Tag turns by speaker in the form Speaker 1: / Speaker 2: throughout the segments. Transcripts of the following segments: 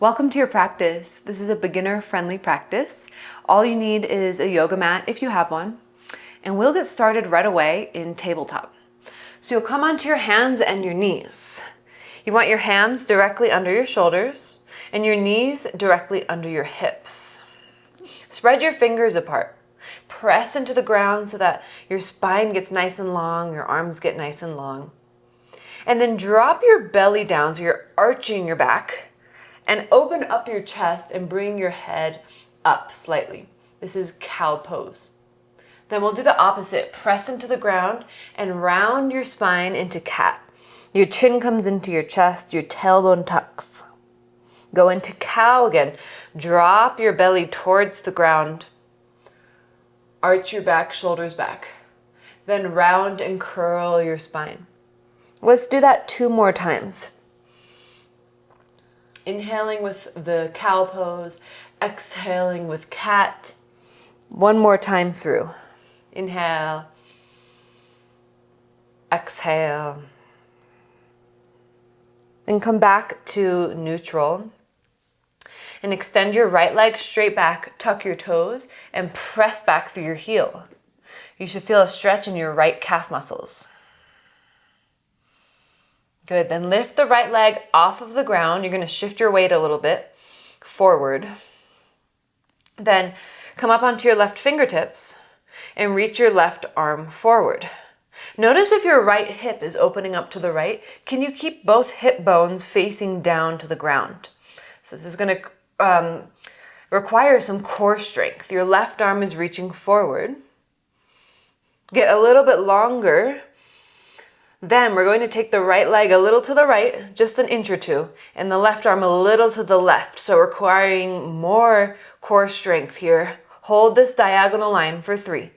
Speaker 1: Welcome to your practice. This is a beginner-friendly practice. All you need is a yoga mat if you have one, and we'll get started right away in tabletop. So you'll come onto your hands and your knees. You want your hands directly under your shoulders and your knees directly under your hips. Spread your fingers apart. Press into the ground so that your spine gets nice and long, your arms get nice and long. And then drop your belly down so you're arching your back. And open up your chest and bring your head up slightly. This is cow pose. Then we'll do the opposite. Press into the ground and round your spine into cat. Your chin comes into your chest, your tailbone tucks. Go into cow again. Drop your belly towards the ground. Arch your back, shoulders back. Then round and curl your spine. Let's do that 2 more times. Inhaling with the cow pose, exhaling with cat. 1 more time through. Inhale, exhale. Then come back to neutral. And extend your right leg straight back, tuck your toes, and press back through your heel. You should feel a stretch in your right calf muscles. Good, then lift the right leg off of the ground. You're going to shift your weight a little bit forward. Then come up onto your left fingertips and reach your left arm forward. Notice if your right hip is opening up to the right, can you keep both hip bones facing down to the ground? So this is going to require some core strength. Your left arm is reaching forward. Get a little bit longer. Then we're going to take the right leg a little to the right, just an inch or 2, and the left arm a little to the left, so requiring more core strength here. Hold this diagonal line for 3,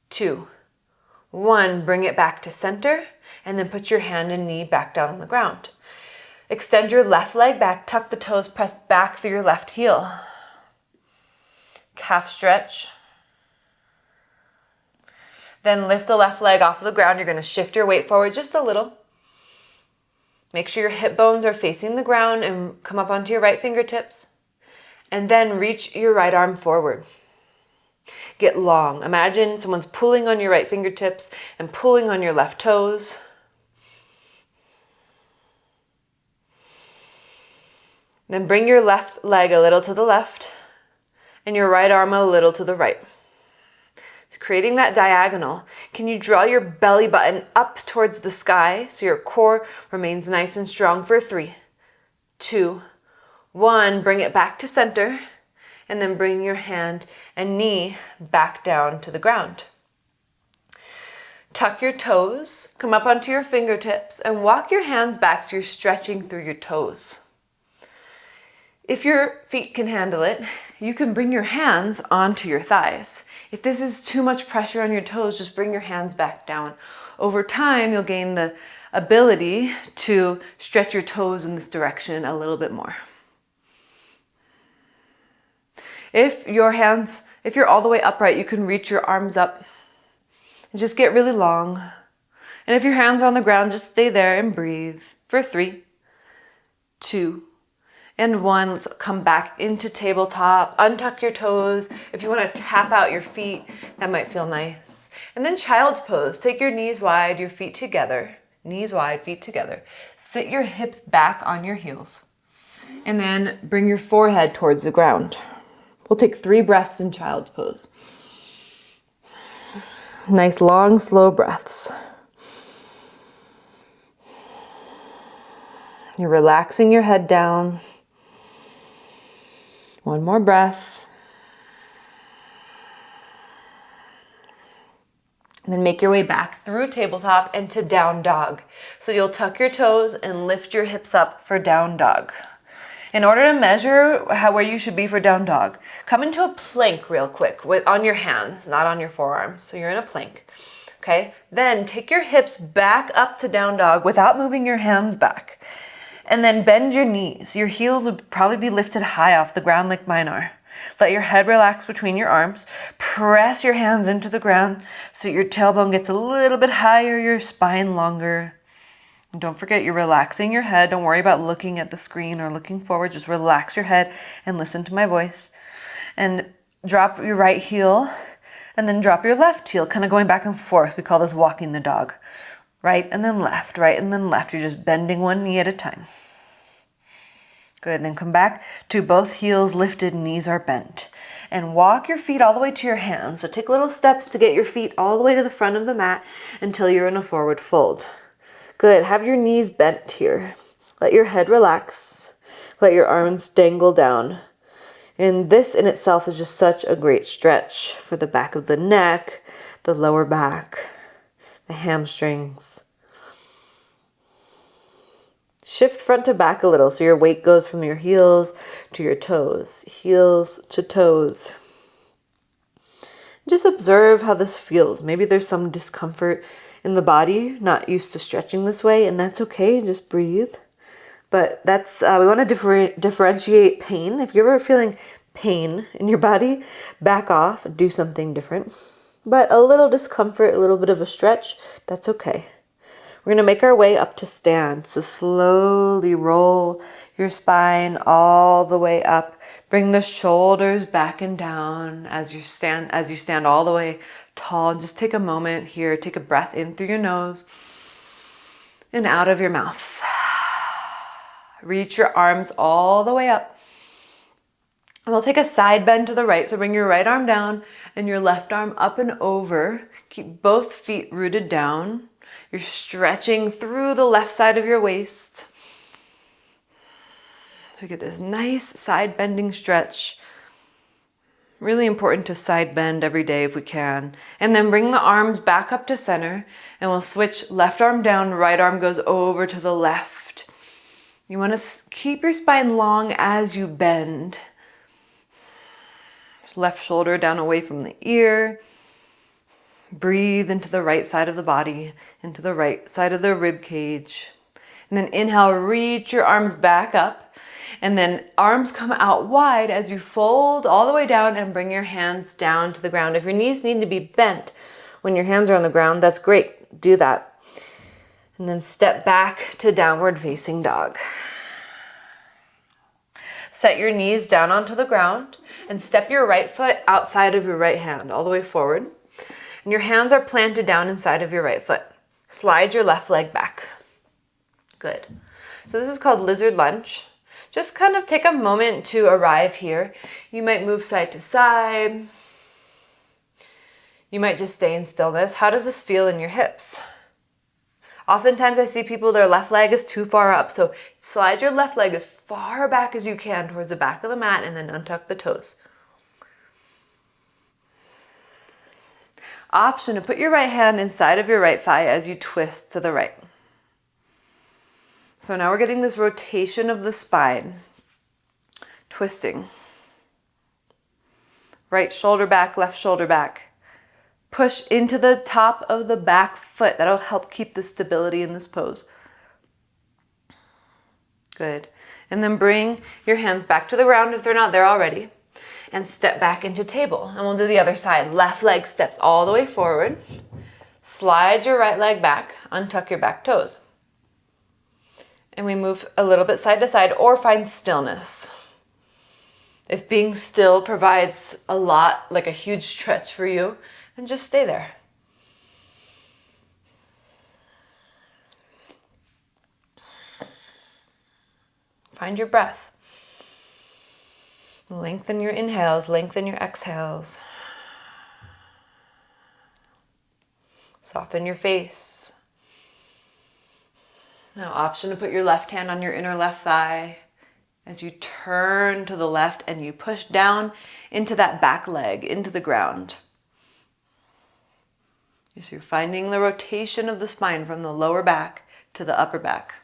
Speaker 1: 2, 1. Bring it back to center, and then put your hand and knee back down on the ground. Extend your left leg back, tuck the toes, press back through your left heel. Calf stretch. Then lift the left leg off of the ground. You're going to shift your weight forward just a little. Make sure your hip bones are facing the ground and come up onto your right fingertips. And then reach your right arm forward. Get long. Imagine someone's pulling on your right fingertips and pulling on your left toes. Then bring your left leg a little to the left and your right arm a little to the right. Creating that diagonal. Can you draw your belly button up towards the sky so your core remains nice and strong for 3, 2, 1. Bring it back to center and then bring your hand and knee back down to the ground. Tuck your toes, come up onto your fingertips and walk your hands back so you're stretching through your toes. If your feet can handle it, you can bring your hands onto your thighs. If this is too much pressure on your toes, just bring your hands back down. Over time, you'll gain the ability to stretch your toes in this direction a little bit more. If you're all the way upright, you can reach your arms up and just get really long. And if your hands are on the ground, just stay there and breathe for 3, 2, and 1. Let's come back into tabletop. Untuck your toes. If you want to tap out your feet, that might feel nice. And then child's pose. Take your knees wide, your feet together. Knees wide, feet together. Sit your hips back on your heels. And then bring your forehead towards the ground. We'll take 3 breaths in child's pose. Nice long, slow breaths. You're relaxing your head down. 1 more breath. And then make your way back through tabletop and to down dog. So you'll tuck your toes and lift your hips up for down dog. In order to measure where you should be for down dog, come into a plank real quick on your hands, not on your forearms. So you're in a plank. Okay? Then take your hips back up to down dog without moving your hands back. And then bend your knees. Your heels would probably be lifted high off the ground like mine are. Let your head relax between your arms. Press your hands into the ground so your tailbone gets a little bit higher, your spine longer. And don't forget, you're relaxing your head. Don't worry about looking at the screen or looking forward. Just relax your head and listen to my voice. And drop your right heel and then drop your left heel, kind of going back and forth. We call this walking the dog. Right and then left, right and then left. You're just bending one knee at a time. Good, then come back to both heels lifted, knees are bent. And walk your feet all the way to your hands. So take little steps to get your feet all the way to the front of the mat until you're in a forward fold. Good, have your knees bent here. Let your head relax. Let your arms dangle down. And this in itself is just such a great stretch for the back of the neck, the lower back, the hamstrings. Shift front to back a little so your weight goes from your heels to your toes, heels to toes. Just observe how this feels. Maybe there's some discomfort in the body, not used to stretching this way, and that's okay. Just breathe. But that's we want to differentiate pain. If you're ever feeling pain in your body, back off, do something different. But a little discomfort, a little bit of a stretch, that's okay. We're going to make our way up to stand. So slowly roll your spine all the way up. Bring the shoulders back and down as you stand all the way tall. And just take a moment here. Take a breath in through your nose and out of your mouth. Reach your arms all the way up. And we'll take a side bend to the right. So bring your right arm down and your left arm up and over. Keep both feet rooted down. You're stretching through the left side of your waist. So get this nice side bending stretch. Really important to side bend every day if we can. And then bring the arms back up to center and we'll switch left arm down, right arm goes over to the left. You want to keep your spine long as you bend. Left shoulder down away from the ear. Breathe into the right side of the body, into the right side of the rib cage. And then inhale, reach your arms back up. And then arms come out wide as you fold all the way down and bring your hands down to the ground. If your knees need to be bent when your hands are on the ground, that's great. Do that. And then step back to downward facing dog. Set your knees down onto the ground and step your right foot outside of your right hand all the way forward. And your hands are planted down inside of your right foot. Slide your left leg back. Good. So this is called lizard lunge. Just kind of take a moment to arrive here. You might move side to side. You might just stay in stillness. How does this feel in your hips? Oftentimes I see people, their left leg is too far up. So slide your left leg as far back as you can towards the back of the mat and then untuck the toes. Option to put your right hand inside of your right thigh as you twist to the right. So now we're getting this rotation of the spine. Twisting. Right shoulder back, left shoulder back. Push into the top of the back foot. That'll help keep the stability in this pose. Good. And then bring your hands back to the ground if they're not there already. And step back into table. And we'll do the other side. Left leg steps all the way forward. Slide your right leg back. Untuck your back toes. And we move a little bit side to side or find stillness. If being still provides a lot, like a huge stretch for you, then just stay there. Find your breath. Lengthen your inhales, lengthen your exhales. Soften your face. Now, option to put your left hand on your inner left thigh as you turn to the left and you push down into that back leg, into the ground. So you're finding the rotation of the spine from the lower back to the upper back.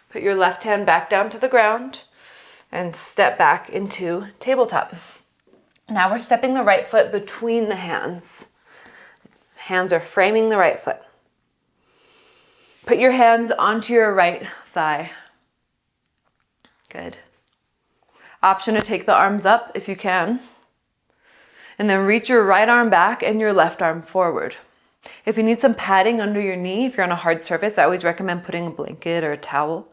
Speaker 1: Put your left hand back down to the ground and step back into tabletop. Now we're stepping the right foot between the hands. Hands are framing the right foot. Put your hands onto your right thigh. Good. Option to take the arms up if you can. And then reach your right arm back and your left arm forward. If you need some padding under your knee, if you're on a hard surface, I always recommend putting a blanket or a towel.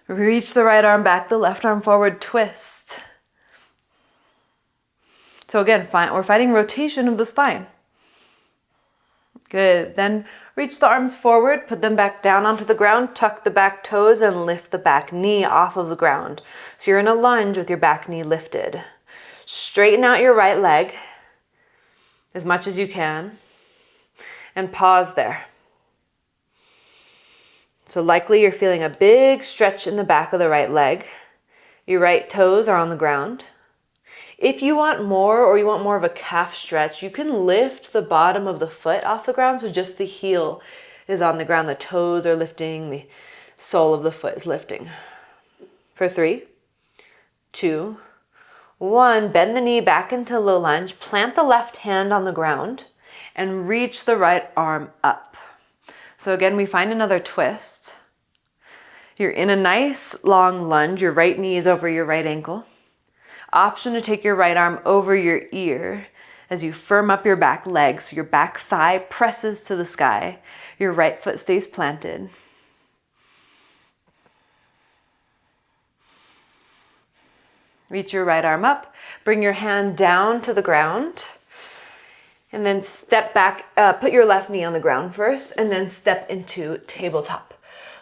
Speaker 1: Reach the right arm back, the left arm forward, twist. So again, we're fighting rotation of the spine. Good. Then reach the arms forward, put them back down onto the ground, tuck the back toes and lift the back knee off of the ground. So you're in a lunge with your back knee lifted. Straighten out your right leg as much as you can and pause there. So likely you're feeling a big stretch in the back of the right leg. Your right toes are on the ground. If you want more, or you want more of a calf stretch, you can lift the bottom of the foot off the ground so just the heel is on the ground. The toes are lifting, the sole of the foot is lifting. For 3, 2, 1, bend the knee back into low lunge, plant the left hand on the ground, and reach the right arm up. So again, we find another twist. You're in a nice long lunge, your right knee is over your right ankle. Option to take your right arm over your ear as you firm up your back leg so your back thigh presses to the sky. Your right foot stays planted. Reach your right arm up, bring your hand down to the ground, and then step back, put your left knee on the ground first, and then step into tabletop.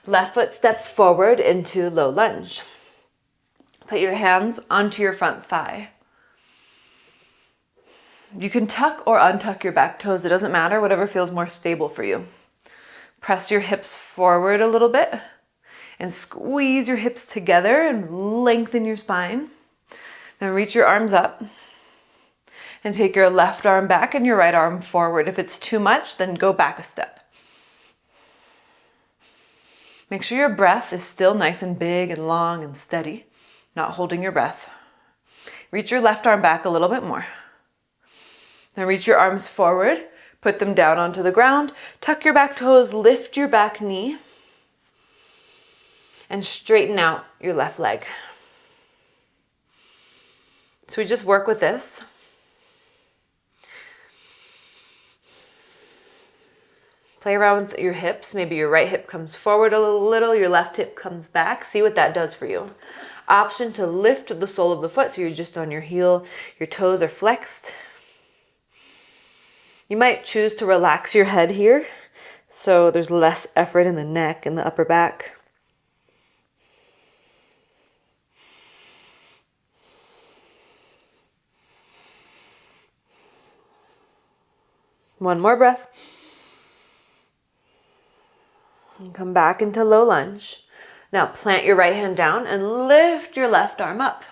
Speaker 1: Left foot steps forward into low lunge. Put your hands onto your front thigh. You can tuck or untuck your back toes. It doesn't matter, whatever feels more stable for you. Press your hips forward a little bit and squeeze your hips together and lengthen your spine. Then reach your arms up and take your left arm back and your right arm forward. If it's too much, then go back a step. Make sure your breath is still nice and big and long and steady. Not holding your breath. Reach your left arm back a little bit more. Then reach your arms forward, put them down onto the ground, tuck your back toes, lift your back knee, and straighten out your left leg. So we just work with this. Play around with your hips. Maybe your right hip comes forward a little, your left hip comes back. See what that does for you. Option to lift the sole of the foot so you're just on your heel. Your toes are flexed. You might choose to relax your head here so there's less effort in the neck and the upper back. One more breath. And come back into low lunge. Now plant your right hand down and lift your left arm up.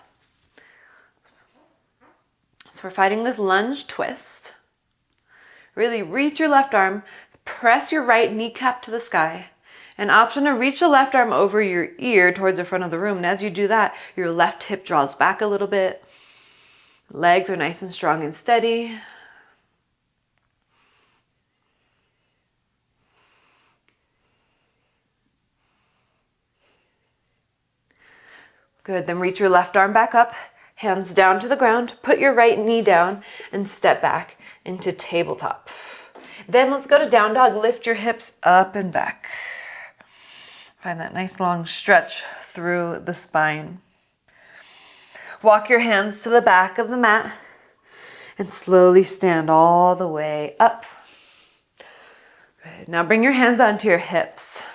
Speaker 1: So we're fighting this lunge twist. Really reach your left arm, press your right kneecap to the sky. An option to reach the left arm over your ear towards the front of the room. And as you do that, your left hip draws back a little bit. Legs are nice and strong and steady. Good, then reach your left arm back up, hands down to the ground, put your right knee down and step back into tabletop. Then let's go to down dog, lift your hips up and back. Find that nice long stretch through the spine. Walk your hands to the back of the mat and slowly stand all the way up. Good, now bring your hands onto your hips.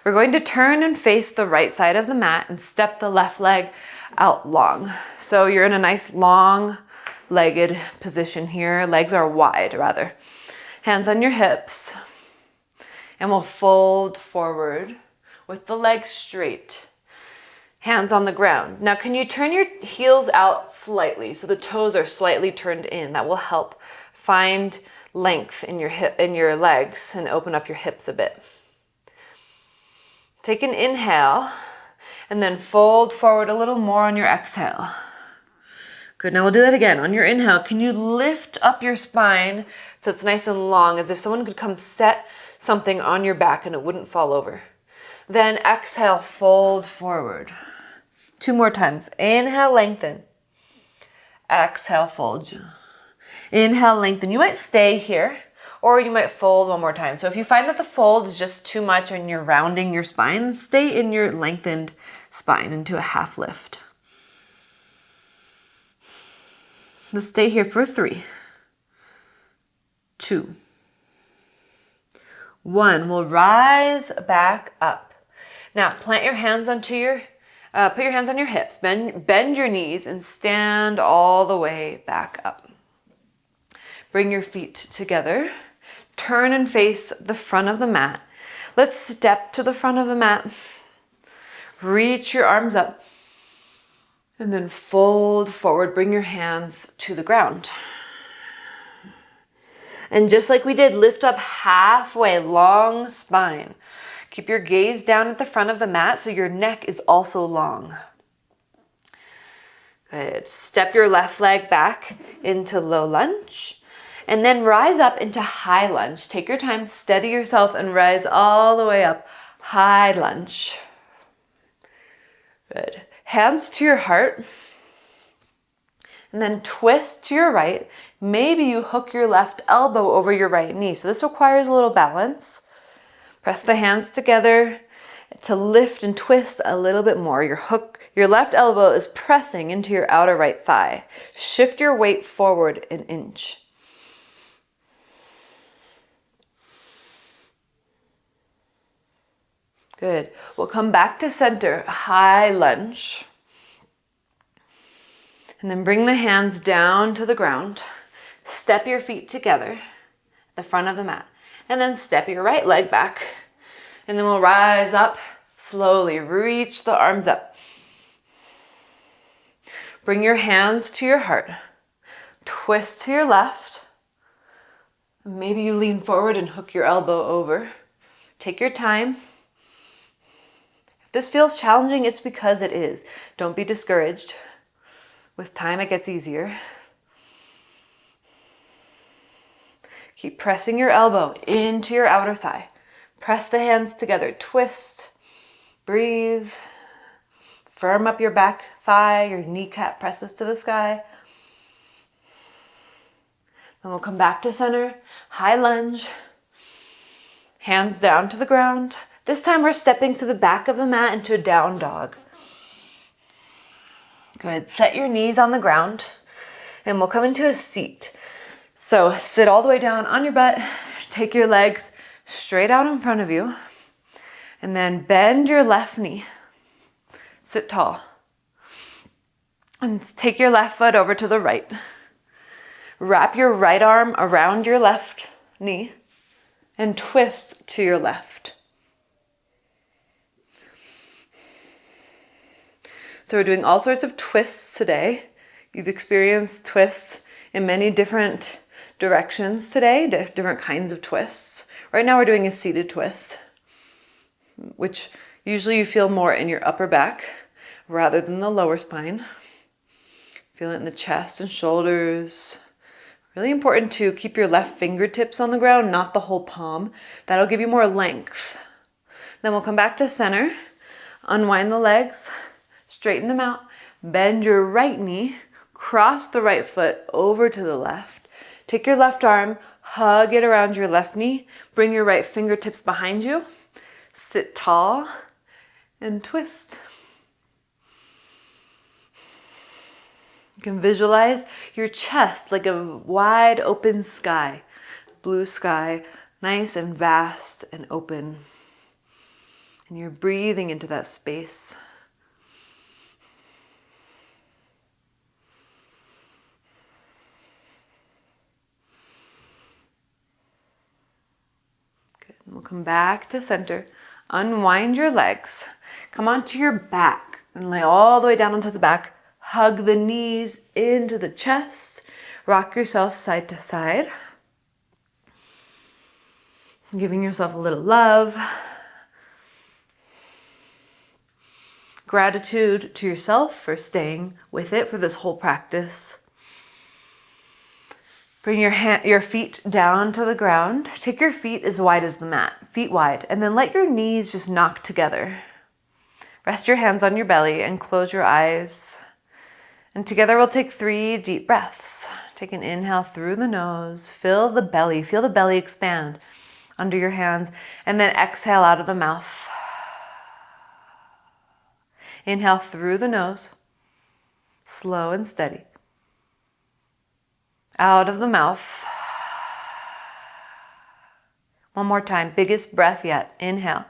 Speaker 1: We're going to turn and face the right side of the mat and step the left leg out long. So you're in a nice long-legged position here. Legs are wide, rather. Hands on your hips. And we'll fold forward with the legs straight. Hands on the ground. Now, can you turn your heels out slightly so the toes are slightly turned in? That will help find length in your legs and open up your hips a bit. Take an inhale and then fold forward a little more on your exhale. Good, now we'll do that again. On your inhale, can you lift up your spine so it's nice and long, as if someone could come set something on your back and it wouldn't fall over. Then exhale, fold forward. 2 more times. Inhale, lengthen. Exhale, fold. Inhale, lengthen. You might stay here or you might fold 1 more time. So if you find that the fold is just too much and you're rounding your spine, stay in your lengthened spine into a half lift. Let's stay here for 3, 2, 1. We'll rise back up. Now plant your hands onto your, put your hands on your hips, bend your knees and stand all the way back up. Bring your feet together. Turn and face the front of the mat. Let's step to the front of the mat. Reach your arms up. And then fold forward. Bring your hands to the ground. And just like we did, lift up halfway, long spine. Keep your gaze down at the front of the mat so your neck is also long. Good. Step your left leg back into low lunge. And then rise up into high lunge. Take your time, steady yourself, and rise all the way up. High lunge. Good. Hands to your heart. And then twist to your right. Maybe you hook your left elbow over your right knee. So this requires a little balance. Press the hands together to lift and twist a little bit more. Your left elbow is pressing into your outer right thigh. Shift your weight forward an inch. Good. We'll come back to center, high lunge. And then bring the hands down to the ground. Step your feet together at the front of the mat. And then step your right leg back. And then we'll rise up slowly. Reach the arms up. Bring your hands to your heart. Twist to your left. Maybe you lean forward and hook your elbow over. Take your time. If this feels challenging, it's because it is. Don't be discouraged. With time, it gets easier. Keep pressing your elbow into your outer thigh. Press the hands together. Twist. Breathe. Firm up your back thigh. Your kneecap presses to the sky. Then we'll come back to center. High lunge. Hands down to the ground. This time we're stepping to the back of the mat into a down dog. Good. Set your knees on the ground and we'll come into a seat. So sit all the way down on your butt. Take your legs straight out in front of you and then bend your left knee. Sit tall. And take your left foot over to the right. Wrap your right arm around your left knee and twist to your left. So we're doing all sorts of twists today. You've experienced twists in many different directions today, different kinds of twists. Right now we're doing a seated twist, which usually you feel more in your upper back rather than the lower spine. Feel it in the chest and shoulders. Really important to keep your left fingertips on the ground, not the whole palm. That'll give you more length. Then we'll come back to center, unwind the legs, straighten them out, bend your right knee, cross the right foot over to the left. Take your left arm, hug it around your left knee, bring your right fingertips behind you, sit tall, and twist. You can visualize your chest like a wide open sky, blue sky, nice and vast and open. And you're breathing into that space. We'll come back to center. Unwind your legs. Come onto your back and lay all the way down onto the back. Hug the knees into the chest. Rock yourself side to side. Giving yourself a little love. Gratitude to yourself for staying with it for this whole practice. Bring your feet down to the ground. Take your feet as wide as the mat, feet wide, and then let your knees just knock together. Rest your hands on your belly and close your eyes. And together we'll take 3 deep breaths. Take an inhale through the nose. Feel the belly expand under your hands. And then exhale out of the mouth. Inhale through the nose. Slow and steady. Out of the mouth. One more time, biggest breath yet. Inhale.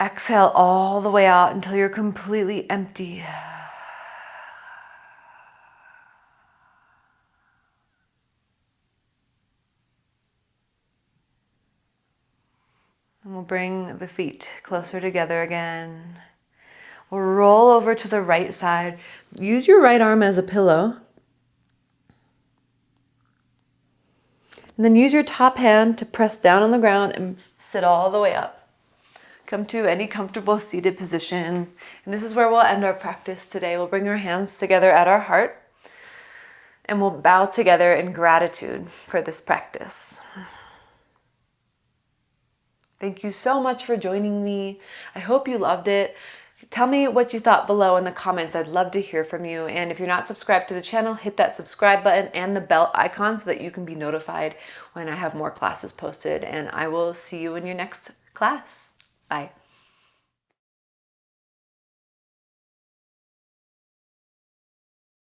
Speaker 1: Exhale all the way out until you're completely empty. And we'll bring the feet closer together again. We'll roll over to the right side. Use your right arm as a pillow. And then use your top hand to press down on the ground and sit all the way up. Come to any comfortable seated position. And this is where we'll end our practice today. We'll bring our hands together at our heart. And we'll bow together in gratitude for this practice. Thank you so much for joining me. I hope you loved it. Tell me what you thought below in the comments. I'd love to hear from you. And if you're not subscribed to the channel, hit that subscribe button and the bell icon so that you can be notified when I have more classes posted. And I will see you in your next class. Bye.